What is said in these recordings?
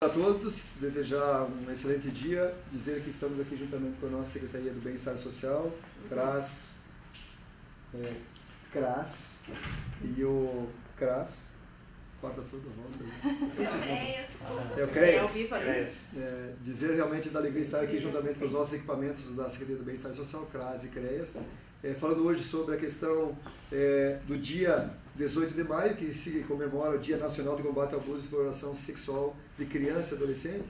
A todos, desejar um excelente dia, dizer que estamos aqui juntamente com a nossa Secretaria do Bem-Estar Social, CRAS, e o CRAS, corta tudo, volta. O CREAS. Dizer realmente da alegria de estar aqui juntamente com os nossos equipamentos da Secretaria do Bem-Estar Social, CRAS e CREAS, falando hoje sobre a questão do dia 18 de maio, que se comemora o Dia Nacional de Combate ao Abuso e Exploração Sexual de Criança e Adolescente.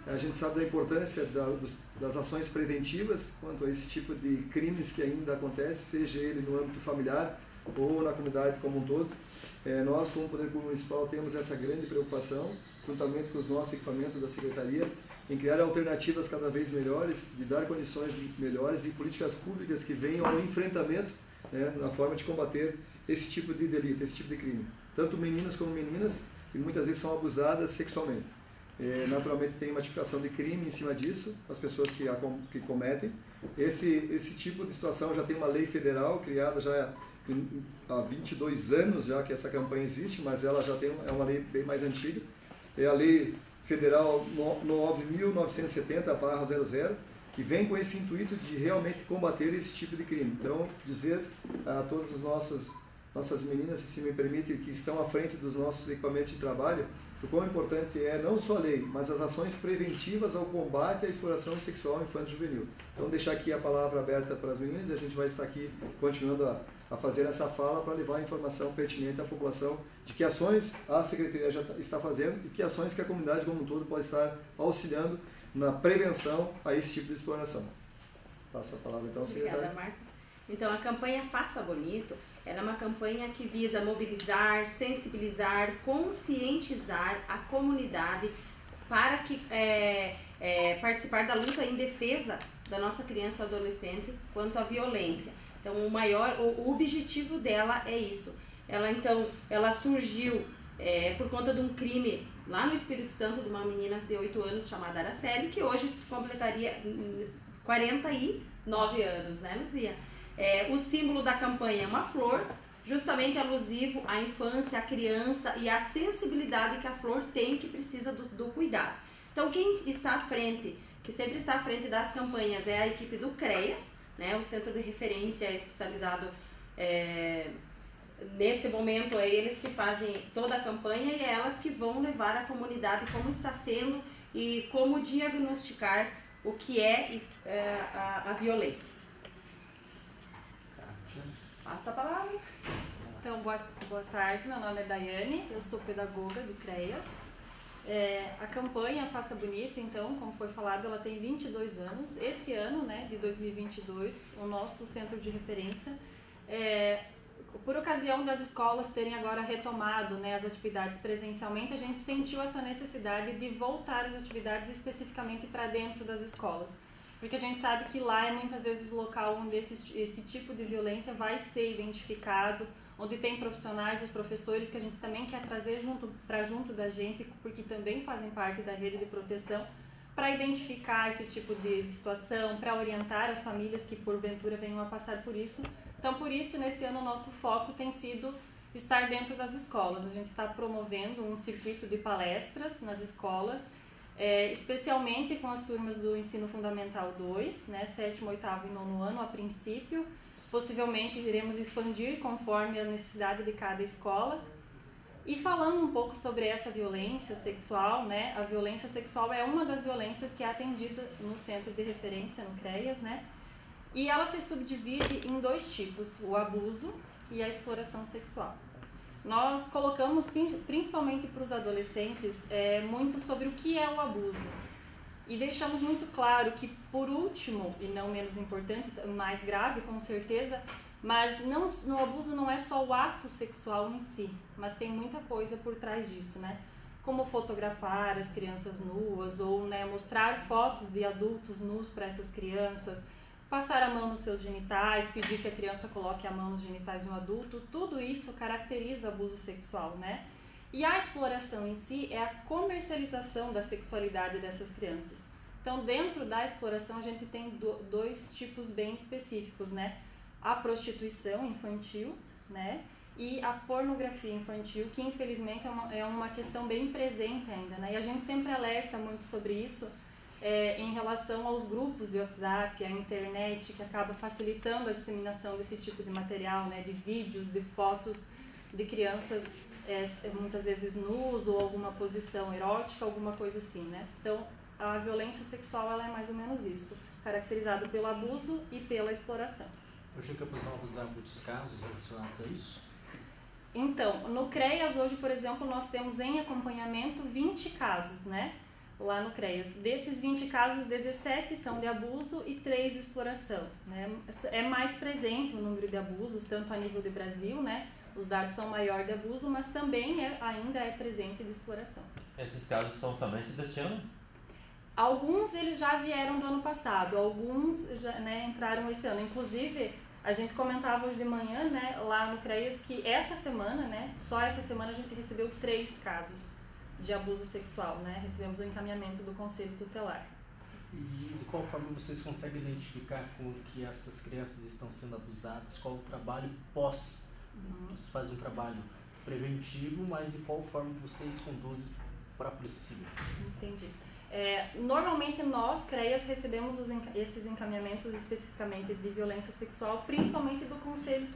A gente sabe da importância das ações preventivas quanto a esse tipo de crimes que ainda acontece, seja ele no âmbito familiar ou na comunidade como um todo. Nós, como Poder Público Municipal, temos essa grande preocupação, juntamente com os nossos equipamentos da Secretaria, em criar alternativas cada vez melhores, de dar condições melhores e políticas públicas que venham ao enfrentamento, na forma de combater esse tipo de delito, esse tipo de crime. Tanto meninos como meninas, que muitas vezes são abusadas sexualmente. Naturalmente tem uma tipificação de crime em cima disso, as pessoas que cometem. Esse tipo de situação já tem uma lei federal criada já há 22 anos já que essa campanha existe, mas ela já é uma lei bem mais antiga. É a Lei Federal 9.970/00, que vem com esse intuito de realmente combater esse tipo de crime. Então, dizer a todas as nossas meninas, se me permite, que estão à frente dos nossos equipamentos de trabalho, o quão importante é não só a lei, mas as ações preventivas ao combate à exploração sexual infanto-juvenil. Então, deixar aqui a palavra aberta para as meninas, e a gente vai estar aqui continuando a fazer essa fala para levar a informação pertinente à população de que ações a Secretaria já está fazendo e que ações que a comunidade como um todo pode estar auxiliando na prevenção a esse tipo de exploração. Passa a palavra então, secretária. Obrigada, Marco. Então, a campanha Faça Bonito é uma campanha que visa mobilizar, sensibilizar, conscientizar a comunidade para que participar da luta em defesa da nossa criança ou adolescente quanto à violência. Então, o objetivo dela é isso. Ela surgiu por conta de um crime lá no Espírito Santo, de uma menina de 8 anos chamada Araceli, que hoje completaria 49 anos, né, Luzia? O símbolo da campanha é uma flor, justamente alusivo à infância, à criança e à sensibilidade que a flor tem, que precisa do cuidado. Então, quem está à frente, que sempre está à frente das campanhas, é a equipe do CREAS, né, o Centro de Referência Especializado. Nesse momento é eles que fazem toda a campanha e é elas que vão levar a comunidade como está sendo e como diagnosticar o que é a violência. Passa a palavra. Então, boa tarde, meu nome é Daiane, eu sou pedagoga do CREAS. A campanha Faça Bonito, então, como foi falado, ela tem 22 anos. Esse ano, né, de 2022, o nosso centro de referência, por ocasião das escolas terem agora retomado, né, as atividades presencialmente, a gente sentiu essa necessidade de voltar as atividades especificamente para dentro das escolas. Porque a gente sabe que lá é muitas vezes o local onde esse tipo de violência vai ser identificado, onde tem profissionais, os professores que a gente também quer trazer junto da gente, porque também fazem parte da rede de proteção, para identificar esse tipo de situação, para orientar as famílias que porventura venham a passar por isso. Então, por isso, nesse ano, o nosso foco tem sido estar dentro das escolas. A gente está promovendo um circuito de palestras nas escolas, especialmente com as turmas do Ensino Fundamental 2, né, 7º, 8º e 9º ano, a princípio. Possivelmente iremos expandir conforme a necessidade de cada escola. E falando um pouco sobre essa violência sexual, né, a violência sexual é uma das violências que é atendida no Centro de Referência, no CREAS, né, e ela se subdivide em 2 tipos, o abuso e a exploração sexual. Nós colocamos, principalmente para os adolescentes, muito sobre o que é o abuso. E deixamos muito claro que, por último, e não menos importante, mais grave com certeza, mas no abuso não é só o ato sexual em si, mas tem muita coisa por trás disso, né? Como fotografar as crianças nuas ou, né, mostrar fotos de adultos nus para essas crianças, passar a mão nos seus genitais, pedir que a criança coloque a mão nos genitais de um adulto, tudo isso caracteriza abuso sexual, né? E a exploração em si é a comercialização da sexualidade dessas crianças. Então, dentro da exploração, a gente tem 2 tipos bem específicos, né? A prostituição infantil, né? e a pornografia infantil, que infelizmente é uma questão bem presente ainda, né? E a gente sempre alerta muito sobre isso em relação aos grupos de WhatsApp, a internet, que acaba facilitando a disseminação desse tipo de material, né? De vídeos, de fotos de crianças muitas vezes nus ou alguma posição erótica, alguma coisa assim, né? Então, a violência sexual ela é mais ou menos isso, caracterizada pelo abuso e pela exploração. Juca, para os novos há muitos casos relacionados a isso? Então, no CREAS hoje, por exemplo, nós temos em acompanhamento 20 casos, né? Lá no CREAS. Desses 20 casos, 17 são de abuso e 3 de exploração, né? É mais presente o número de abusos, tanto a nível de Brasil, né? Os dados são maior de abuso, mas também ainda é presente de exploração. Esses casos são somente deste ano? Alguns eles já vieram do ano passado, alguns já, né, entraram esse ano. Inclusive, a gente comentava hoje de manhã, né, lá no CREAS, que essa semana, né, só essa semana a gente recebeu 3 casos de abuso sexual, né? Recebemos o encaminhamento do Conselho Tutelar. E de qual forma vocês conseguem identificar com que essas crianças estão sendo abusadas? Qual o trabalho pós? Vocês fazem um trabalho preventivo, mas de qual forma vocês conduzem para a Polícia Civil? Entendi. Normalmente nós, CREAS, recebemos esses encaminhamentos especificamente de violência sexual, principalmente do Conselho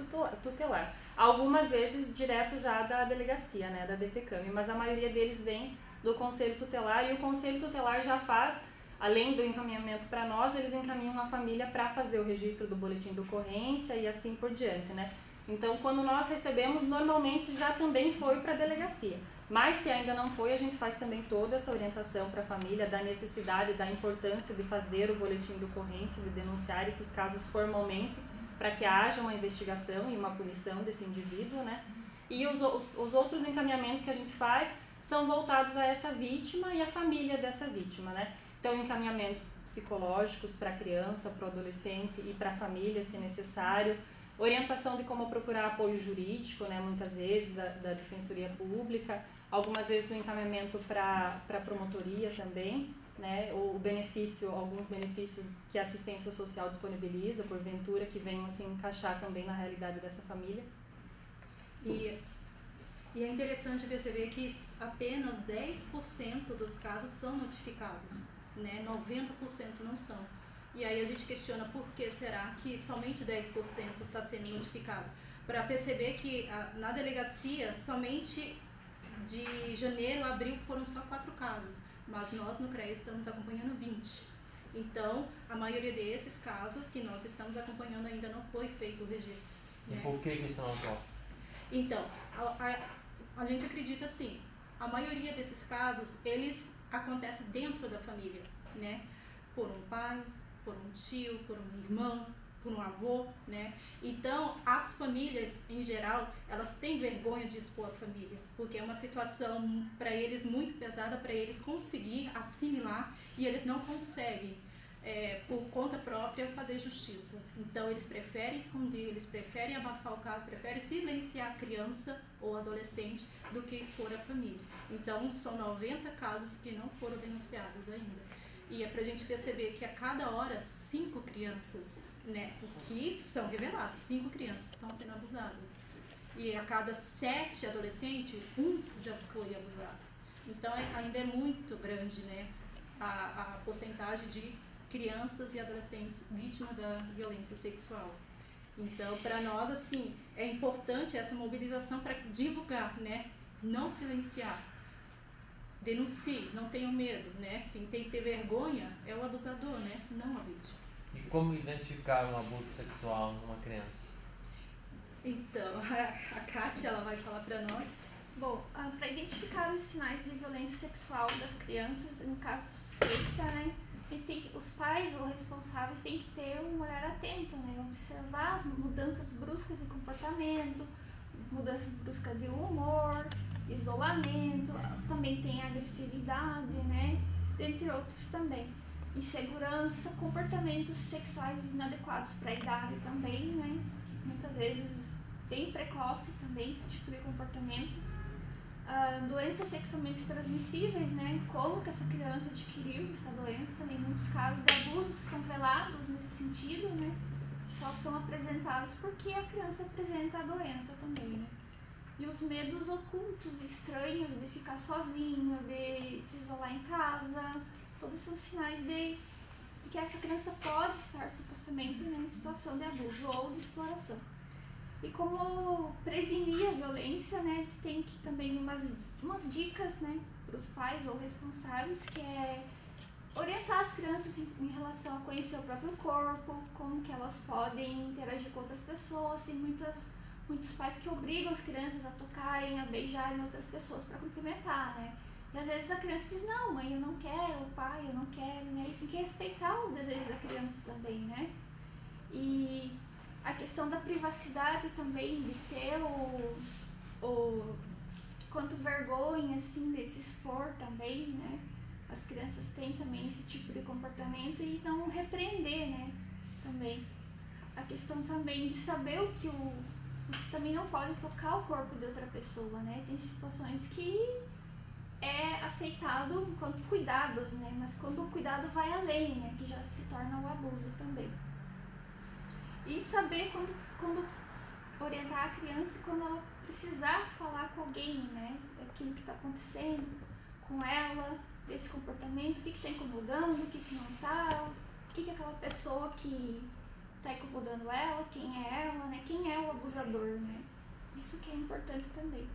Tutelar. Algumas vezes direto já da delegacia, né, da DPCAM, mas a maioria deles vem do Conselho Tutelar e o Conselho Tutelar já faz, além do encaminhamento para nós, eles encaminham a família para fazer o registro do boletim de ocorrência e assim por diante, né? Então, quando nós recebemos, normalmente já também foi para a delegacia. Mas se ainda não foi, a gente faz também toda essa orientação para a família da necessidade, da importância de fazer o boletim de ocorrência, de denunciar esses casos formalmente, para que haja uma investigação e uma punição desse indivíduo, né? E os outros encaminhamentos que a gente faz são voltados a essa vítima e a família dessa vítima, né? Então, encaminhamentos psicológicos para a criança, para o adolescente e para a família, se necessário. Orientação de como procurar apoio jurídico, né, muitas vezes, da Defensoria Pública. Algumas vezes o encaminhamento para a promotoria também, né, alguns benefícios que a assistência social disponibiliza, porventura, que venham assim, encaixar também na realidade dessa família. E é interessante perceber que apenas 10% dos casos são notificados, né, 90% não são. E aí a gente questiona por que será que somente 10% está sendo notificado. Para perceber que na delegacia, somente de janeiro a abril foram só 4 casos, mas nós no CREAS estamos acompanhando 20. Então, a maioria desses casos que nós estamos acompanhando ainda não foi feito o registro. E por que isso não ocorre? Então, a gente acredita assim, a maioria desses casos, eles acontecem dentro da família, né? Por um pai, por um tio, por um irmão, por um avô, né? Então, as famílias, em geral, elas têm vergonha de expor a família, porque é uma situação para eles muito pesada, para eles conseguir assimilar, e eles não conseguem, por conta própria, fazer justiça. Então, eles preferem esconder, eles preferem abafar o caso, preferem silenciar a criança ou adolescente do que expor a família. Então, são 90 casos que não foram denunciados ainda. E é pra gente perceber que a cada hora 5 crianças, né, que são reveladas, 5 crianças estão sendo abusadas. E a cada 7 adolescentes, 1 já foi abusado. Então ainda é muito grande, né, a porcentagem de crianças e adolescentes vítimas da violência sexual. Então, para nós, assim, é importante essa mobilização para divulgar, né, não silenciar. Denuncie, não tenham medo, né? Quem tem que ter vergonha é o abusador, né? Não a vítima. E como identificar um abuso sexual numa criança? Então, a Kátia, ela vai falar para nós. Bom, para identificar os sinais de violência sexual das crianças, no caso suspeita, né? Os pais ou responsáveis têm que ter um olhar atento, né? Observar as mudanças bruscas de comportamento, mudanças bruscas de humor, isolamento, também tem agressividade, né? Dentre outros também. Insegurança, comportamentos sexuais inadequados para a idade também, né? Muitas vezes bem precoce também esse tipo de comportamento. Doenças sexualmente transmissíveis, né? Como que essa criança adquiriu essa doença, também muitos casos de abusos são velados nesse sentido, né? Só são apresentados porque a criança apresenta a doença também, né? e os medos ocultos, estranhos, de ficar sozinho, de se isolar em casa, todos são sinais de que essa criança pode estar supostamente em situação de abuso ou de exploração. E como prevenir a violência, né, tem que também umas dicas, né, para os pais ou responsáveis, que é orientar as crianças em relação a conhecer o próprio corpo, como que elas podem interagir com outras pessoas. Tem muitos pais que obrigam as crianças a tocarem, a beijarem outras pessoas para cumprimentar, né? E às vezes a criança diz, não, mãe, eu não quero, pai, eu não quero, né? E tem que respeitar o desejo da criança também, né? E a questão da privacidade também, de ter quanto vergonha, assim, de se expor também, né? As crianças têm também esse tipo de comportamento e não repreender, né? Também. A questão também de saber o que você também não pode tocar o corpo de outra pessoa, né? Tem situações que é aceitado enquanto cuidados, né? Mas quando o cuidado vai além, né? Que já se torna o abuso também. E saber quando orientar a criança quando ela precisar falar com alguém, né? Aquilo que está acontecendo com ela, desse comportamento, o que está incomodando, o que não está, o que aquela pessoa que está incomodando ela, quem é ela, né? Quem é o abusador, né? Isso que é importante também.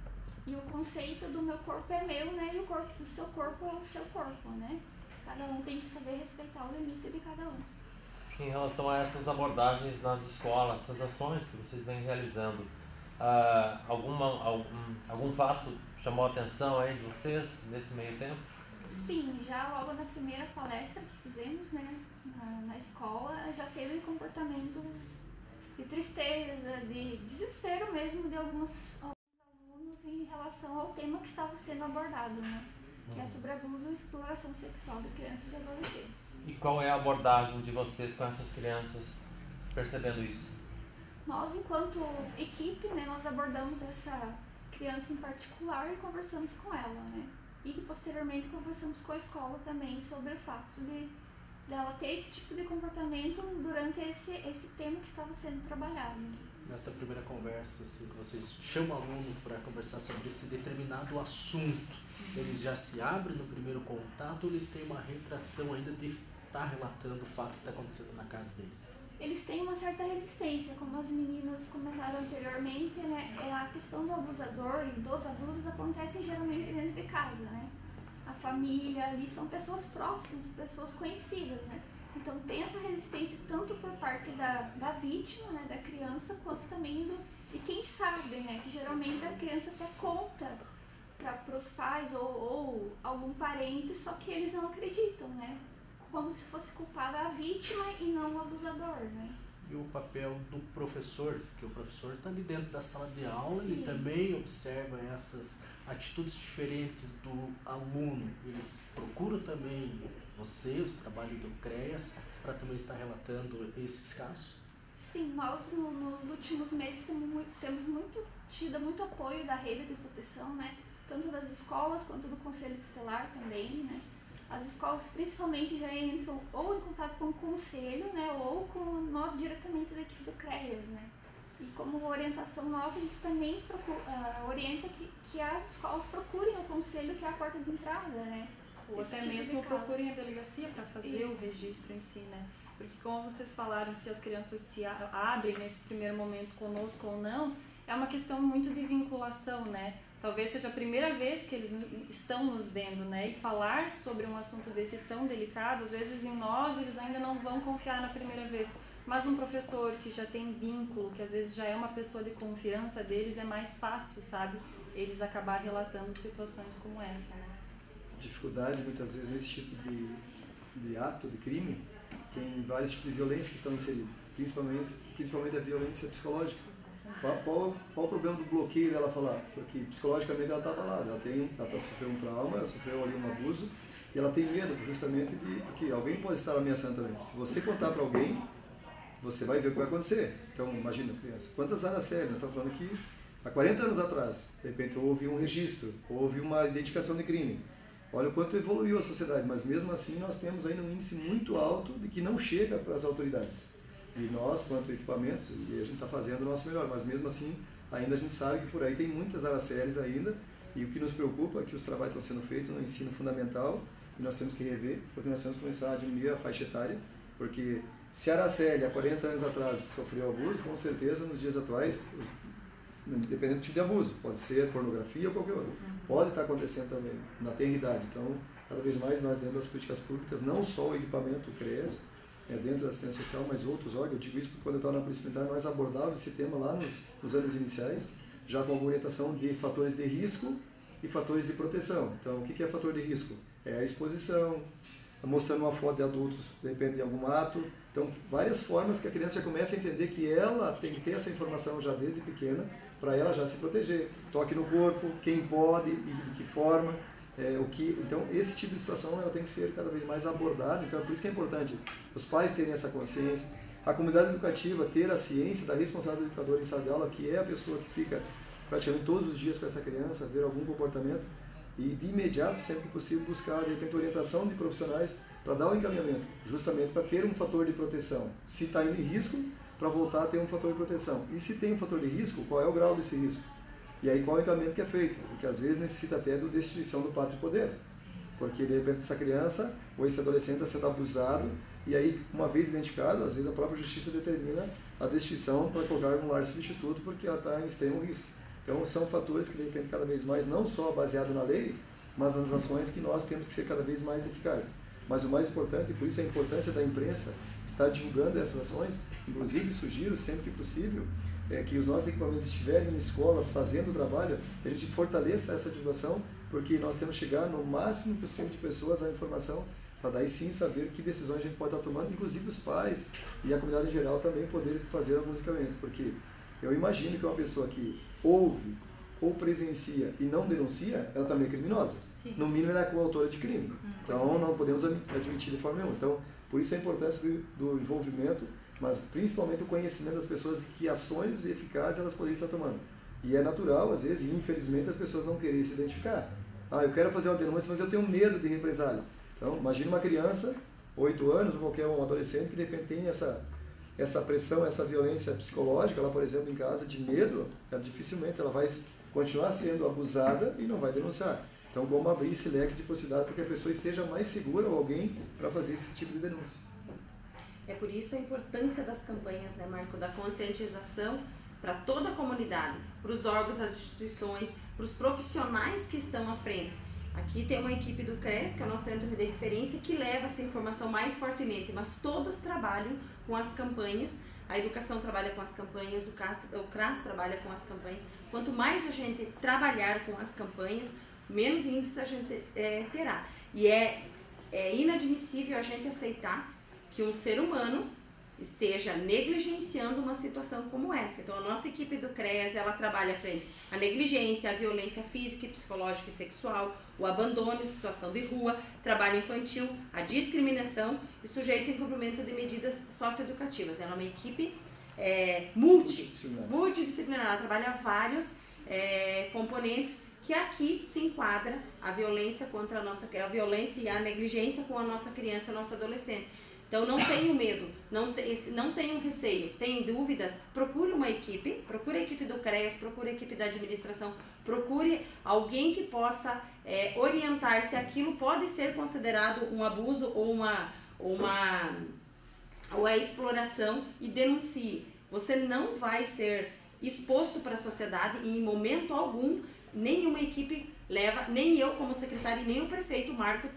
E o conceito do meu corpo é meu, né? E o seu corpo é o seu corpo, né? Cada um tem que saber respeitar o limite de cada um. Em relação a essas abordagens nas escolas, essas ações que vocês vêm realizando, algum fato chamou a atenção aí de vocês nesse meio tempo? Sim, já logo na primeira palestra que fizemos, né, na escola, já teve comportamentos de tristeza, de desespero mesmo de alguns alunos em relação ao tema que estava sendo abordado, né, que é sobre abuso e exploração sexual de crianças e adolescentes. E qual é a abordagem de vocês com essas crianças percebendo isso? Nós, enquanto equipe, né, nós abordamos essa criança em particular e conversamos com ela, né. E posteriormente conversamos com a escola também sobre o fato de ela ter esse tipo de comportamento durante esse tema que estava sendo trabalhado. Nessa primeira conversa, assim, que vocês chamam o aluno para conversar sobre esse determinado assunto, eles já se abrem no primeiro contato ou eles têm uma retração ainda de estar relatando o fato que está acontecendo na casa deles? Eles têm uma certa resistência, como as meninas comentaram anteriormente, né? A questão do abusador e dos abusos acontecem geralmente dentro de casa, né? A família ali são pessoas próximas, pessoas conhecidas, né? Então tem essa resistência tanto por parte da vítima, né, da criança, quanto também de quem sabe, né? Que geralmente a criança até conta para os pais ou algum parente, só que eles não acreditam, né? Como se fosse culpada a vítima e não o abusador, né? E o papel do professor, que o professor está ali dentro da sala de aula, Sim. Ele também observa essas atitudes diferentes do aluno. Eles procuram também vocês, o trabalho do CREAS, para também estar relatando esses casos? Sim, nós nos últimos meses temos tido muito apoio da rede de proteção, né? Tanto das escolas quanto do Conselho Tutelar também, né? As escolas principalmente já entram ou em contato com o conselho, né, ou com nós diretamente da equipe do CREAS, né. E como orientação nossa, a gente também orienta que as escolas procurem o conselho, que é a porta de entrada, né. Ou até mesmo procurem a delegacia para fazer o registro em si, né. Porque como vocês falaram, se as crianças se abrem nesse primeiro momento conosco ou não, é uma questão muito de vinculação, né. Talvez seja a primeira vez que eles estão nos vendo, né? E falar sobre um assunto desse tão delicado, às vezes em nós eles ainda não vão confiar na primeira vez. Mas um professor que já tem vínculo, que às vezes já é uma pessoa de confiança deles, é mais fácil, sabe? Eles acabar relatando situações como essa, né? Dificuldade, muitas vezes, nesse tipo de ato, de crime, tem vários tipos de violência que estão inseridos, principalmente a violência psicológica. Qual o problema do bloqueio dela falar? Porque psicologicamente ela estava lá, ela sofreu um trauma, ela sofreu ali um abuso e ela tem medo justamente porque alguém pode estar ameaçando também. Se você contar para alguém, você vai ver o que vai acontecer. Então, imagina, criança, quantas áreas sérias? Nós estamos falando que há 40 anos atrás, de repente houve um registro, houve uma identificação de crime. Olha o quanto evoluiu a sociedade, mas mesmo assim nós temos ainda um índice muito alto de que não chega para as autoridades. E nós, quanto equipamentos, a gente está fazendo o nosso melhor, mas mesmo assim ainda a gente sabe que por aí tem muitas Araceles ainda, e o que nos preocupa é que os trabalhos estão sendo feitos no ensino fundamental, e nós temos que rever, porque nós temos que começar a diminuir a faixa etária, porque se a Araceli há 40 anos atrás sofreu abuso, com certeza nos dias atuais, dependendo do tipo de abuso, pode ser pornografia ou qualquer outro, pode estar acontecendo também na tenridade. Então, cada vez mais nós dentro das políticas públicas, não só o equipamento CREAS, dentro da assistência social, mas outros órgãos. Eu digo isso porque quando eu estava na Polícia Militar, nós abordávamos esse tema lá nos anos iniciais, já com a orientação de fatores de risco e fatores de proteção. Então, o que é fator de risco? É a exposição, mostrando uma foto de adultos, de repente, em algum ato. Então, várias formas que a criança já começa a entender que ela tem que ter essa informação já desde pequena, para ela já se proteger. Toque no corpo, quem pode e de que forma. Então, esse tipo de situação ela tem que ser cada vez mais abordada. Então, é por isso que é importante os pais terem essa consciência, a comunidade educativa ter a ciência da responsabilidade do educador em sala de aula, que é a pessoa que fica praticamente todos os dias com essa criança, ver algum comportamento e de imediato, sempre que possível, buscar de repente orientação de profissionais para dar o encaminhamento, justamente para ter um fator de proteção. Se está indo em risco, para voltar a ter um fator de proteção. E se tem um fator de risco, qual é o grau desse risco? E aí qual é o encaminhamento que é feito? Porque às vezes necessita até da destituição do pátrio poder. Porque de repente essa criança ou esse adolescente está sendo abusado e aí, uma vez identificado, às vezes a própria justiça determina a destituição para colocar um lar substituto porque ela está em extremo risco. Então são fatores que de repente cada vez mais, não só baseado na lei, mas nas ações que nós temos que ser cada vez mais eficazes. Mas o mais importante, e por isso a importância da imprensa estar divulgando essas ações, inclusive sugiro sempre que possível, que os nossos equipamentos estiverem em escolas fazendo o trabalho, que a gente fortaleça essa divulgação, porque nós temos que chegar no máximo possível de pessoas à informação, para daí sim saber que decisões a gente pode estar tomando, inclusive os pais e a comunidade em geral também poderem fazer algum equipamento, porque eu imagino que uma pessoa que ouve ou presencia e não denuncia, ela também é criminosa. Sim. No mínimo ela é coautora de crime. Então não podemos admitir de forma nenhuma. Então, por isso a importância do envolvimento, mas principalmente o conhecimento das pessoas de que ações eficazes elas poderiam estar tomando. E é natural, às vezes, e infelizmente as pessoas não querem se identificar. Eu quero fazer uma denúncia, mas eu tenho medo de represália. Então, imagine uma criança, 8 anos, ou qualquer um adolescente que de repente tem essa pressão, essa violência psicológica, ela, por exemplo, em casa, de medo, dificilmente ela vai continuar sendo abusada e não vai denunciar. Então, como abrir esse leque de possibilidade para que a pessoa esteja mais segura ou alguém para fazer esse tipo de denúncia. É por isso a importância das campanhas, né, Marco, da conscientização para toda a comunidade, para os órgãos, as instituições, para os profissionais que estão à frente. Aqui tem uma equipe do CREAS, que é o nosso centro de referência, que leva essa informação mais fortemente, mas todos trabalham com as campanhas, a educação trabalha com as campanhas, o CRAS trabalha com as campanhas. Quanto mais a gente trabalhar com as campanhas, menos índice a gente terá. E é inadmissível a gente aceitar que um ser humano esteja negligenciando uma situação como essa. Então, a nossa equipe do CREAS, ela trabalha frente à negligência, à violência física, psicológica e sexual, o abandono, situação de rua, trabalho infantil, a discriminação e sujeitos em cumprimento de medidas socioeducativas. Ela é uma equipe multidisciplinar, ela trabalha vários componentes que aqui se enquadra a violência contra a violência e a negligência com a nossa criança, nosso adolescente. Então não tenha medo, não tenha receio, tem dúvidas, procure uma equipe, procure a equipe do CREAS, procure a equipe da administração, procure alguém que possa orientar se aquilo pode ser considerado um abuso ou a exploração e denuncie. Você não vai ser exposto para a sociedade e em momento algum nenhuma equipe leva, nem eu como secretária e nem o prefeito Marco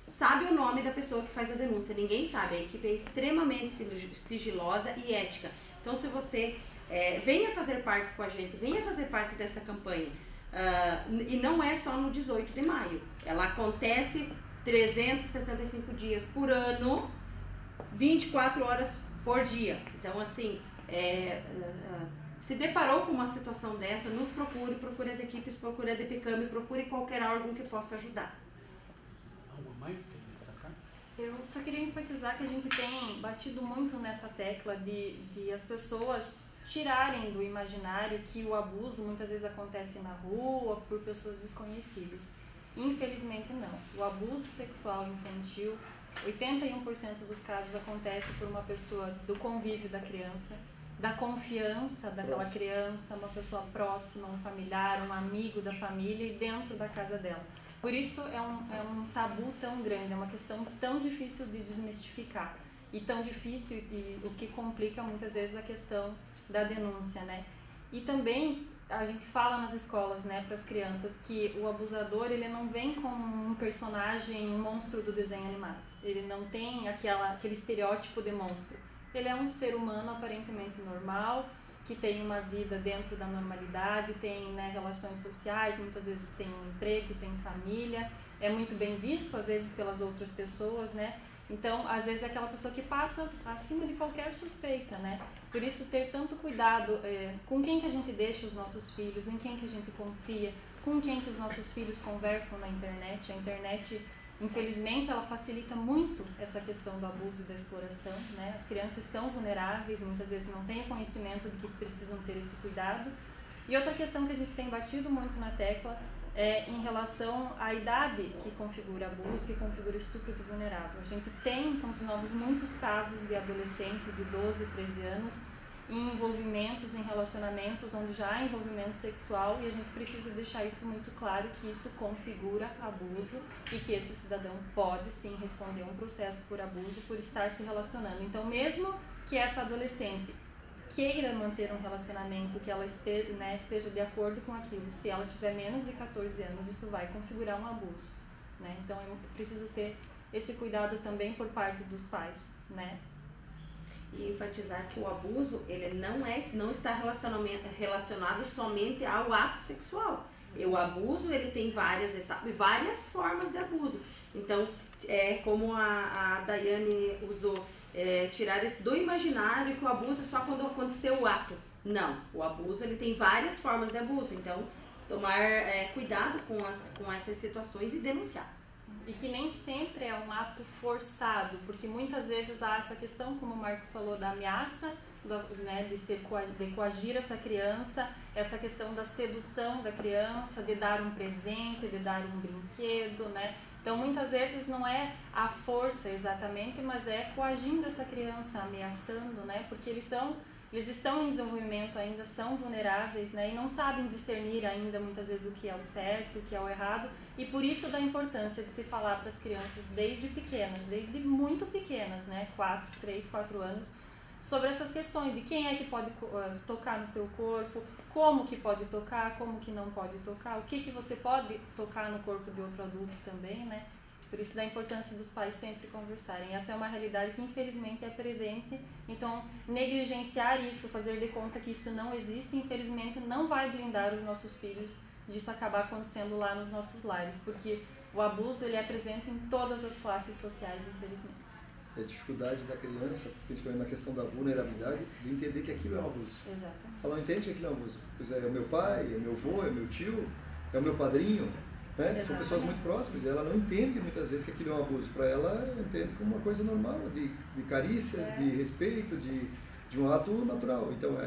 sabe o nome da pessoa que faz a denúncia, ninguém sabe, a equipe é extremamente sigilosa e ética. Então se você venha fazer parte com a gente, venha fazer parte dessa campanha, e não é só no 18 de maio, ela acontece 365 dias por ano, 24 horas por dia. Então assim, se deparou com uma situação dessa, nos procure as equipes, procure a DPCAM, procure qualquer órgão que possa ajudar. Algo mais que destacar? Eu só queria enfatizar que a gente tem batido muito nessa tecla de as pessoas tirarem do imaginário que o abuso muitas vezes acontece na rua por pessoas desconhecidas. Infelizmente não. O abuso sexual infantil, 81% dos casos acontece por uma pessoa do convívio da criança. da confiança daquela criança, uma pessoa próxima, um familiar, um amigo da família e dentro da casa dela. Por isso é um tabu tão grande, é uma questão tão difícil de desmistificar e tão difícil, e o que complica muitas vezes a questão da denúncia, né? E também a gente fala nas escolas, né, para as crianças, que o abusador, ele não vem como um personagem, um monstro do desenho animado. Ele não tem aquele estereótipo de monstro. Ele é um ser humano aparentemente normal, que tem uma vida dentro da normalidade, tem, né, relações sociais, muitas vezes tem um emprego, tem família, é muito bem visto, às vezes, pelas outras pessoas, né? Então, às vezes é aquela pessoa que passa acima de qualquer suspeita, né? Por isso, ter tanto cuidado com quem que a gente deixa os nossos filhos, em quem que a gente confia, com quem que os nossos filhos conversam na internet. A internet, infelizmente, ela facilita muito essa questão do abuso e da exploração, né? As crianças são vulneráveis, muitas vezes não têm conhecimento de que precisam ter esse cuidado. E outra questão que a gente tem batido muito na tecla é em relação à idade que configura abuso, que configura estupro vulnerável. A gente tem, como nós, muitos casos de adolescentes de 12, 13 anos em envolvimentos, em relacionamentos onde já há envolvimento sexual, e a gente precisa deixar isso muito claro, que isso configura abuso e que esse cidadão pode sim responder a um processo por abuso por estar se relacionando. Então, mesmo que essa adolescente queira manter um relacionamento, que ela esteja de acordo com aquilo, se ela tiver menos de 14 anos, isso vai configurar um abuso, né? Então, é preciso ter esse cuidado também por parte dos pais, né? E enfatizar que o abuso, ele não está relacionado somente ao ato sexual. E o abuso, ele tem várias etapas, várias formas de abuso. Então, como a Daiane usou, tirar esse do imaginário que o abuso é só quando aconteceu o ato. Não, o abuso, ele tem várias formas de abuso. Então, tomar cuidado com essas situações e denunciar. E que nem sempre é um ato forçado, porque muitas vezes há essa questão, como o Marcos falou, da ameaça, de coagir essa criança, essa questão da sedução da criança, de dar um presente, de dar um brinquedo, né? Então, muitas vezes não é a força exatamente, mas é coagindo essa criança, ameaçando, né? Porque eles estão em desenvolvimento ainda, são vulneráveis, né? E não sabem discernir ainda muitas vezes o que é o certo, o que é o errado, e por isso da importância de se falar para as crianças desde pequenas, desde muito pequenas, né? 3, 4 anos, sobre essas questões de quem é que pode tocar no seu corpo, como que pode tocar, como que não pode tocar, o que você pode tocar no corpo de outro adulto também, né? Por isso da importância dos pais sempre conversarem. Essa é uma realidade que infelizmente é presente, então negligenciar isso, fazer de conta que isso não existe, infelizmente não vai blindar os nossos filhos disso acabar acontecendo lá nos nossos lares, porque o abuso, ele é presente em todas as classes sociais, infelizmente. A dificuldade da criança, principalmente na questão da vulnerabilidade, de entender que aquilo é um abuso. Exatamente. Ela não entende que aquilo é um abuso. Pois é o meu pai, é o meu avô, é o meu tio, é o meu padrinho, né? São pessoas muito próximas, e ela não entende muitas vezes que aquilo é um abuso. Para ela, entende como uma coisa normal, de carícias, de respeito, de um ato natural. Então,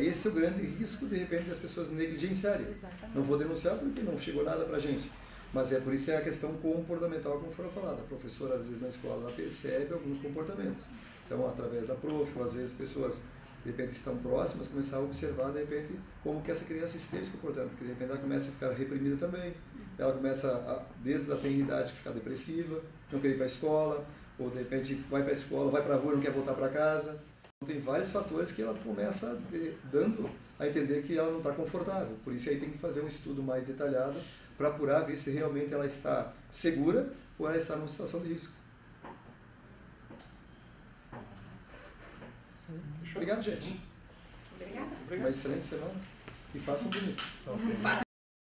esse é o grande risco, de repente, das pessoas negligenciarem. Exatamente. Não vou denunciar porque não chegou nada para a gente. Mas por isso é a questão comportamental, como foi falado. A professora, às vezes, na escola, ela percebe alguns comportamentos. Então, através da prof, ou às vezes pessoas, de repente, estão próximas, começar a observar, de repente, como que essa criança esteja se comportando. Porque, de repente, ela começa a ficar reprimida também. Ela começa, desde a tenridade, a ficar depressiva, não querer ir para a escola, ou, de repente, vai para a escola, vai para a rua, não quer voltar para casa. Então, tem vários fatores que ela começa dando a entender que ela não está confortável. Por isso, aí tem que fazer um estudo mais detalhado para apurar, ver se realmente ela está segura ou ela está numa situação de risco. Obrigado, gente. Obrigada. Uma excelente semana e façam bonito.